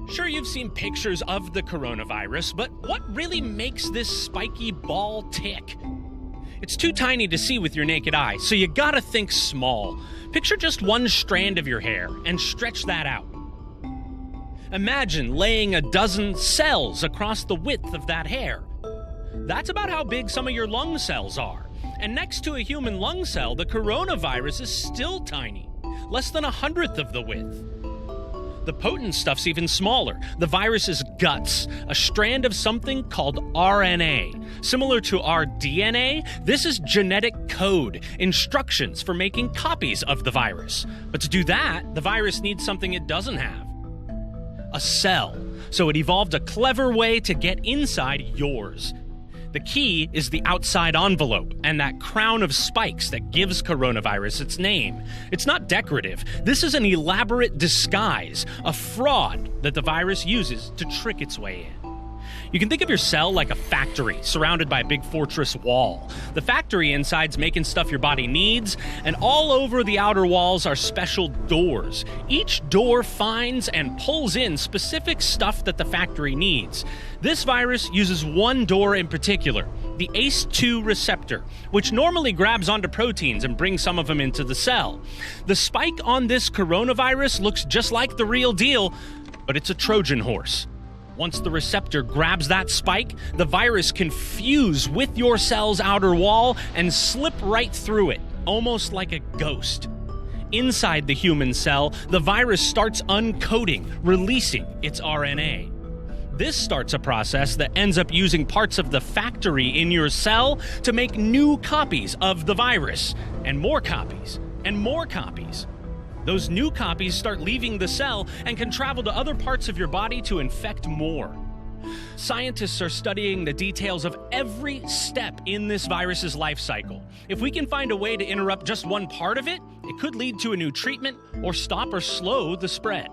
Sure, you've seen pictures of the coronavirus, but what really makes this spiky ball tick? It's too tiny to see with your naked eye, so you gotta think small. Picture just one strand of your hair and stretch that out. Imagine laying a dozen cells across the width of that hair. That's about how big some of your lung cells are. And next to a human lung cell, the coronavirus is still tiny, less than 1/100th of the width. The potent stuff's even smaller. The virus's guts, a strand of something called RNA. Similar to our DNA, this is genetic code, instructions for making copies of the virus. But to do that, the virus needs something it doesn't have. A cell. So it evolved a clever way to get inside yours. The key is the outside envelope and that crown of spikes that gives coronavirus its name. It's not decorative. This is an elaborate disguise, a fraud that the virus uses to trick its way in. You can think of your cell like a factory surrounded by a big fortress wall. The factory inside's making stuff your body needs, and all over the outer walls are special doors. Each door finds and pulls in specific stuff that the factory needs. This virus uses one door in particular, the ACE2 receptor, which normally grabs onto proteins and brings some of them into the cell. The spike on this coronavirus looks just like the real deal, but it's a Trojan horse. Once the receptor grabs that spike, the virus can fuse with your cell's outer wall and slip right through it, almost like a ghost. Inside the human cell, the virus starts uncoding, releasing its RNA. This starts a process that ends up using parts of the factory in your cell to make new copies of the virus, and more copies, and more copies. Those new copies start leaving the cell and can travel to other parts of your body to infect more. Scientists are studying the details of every step in this virus's life cycle. If we can find a way to interrupt just one part of it, it could lead to a new treatment or stop or slow the spread.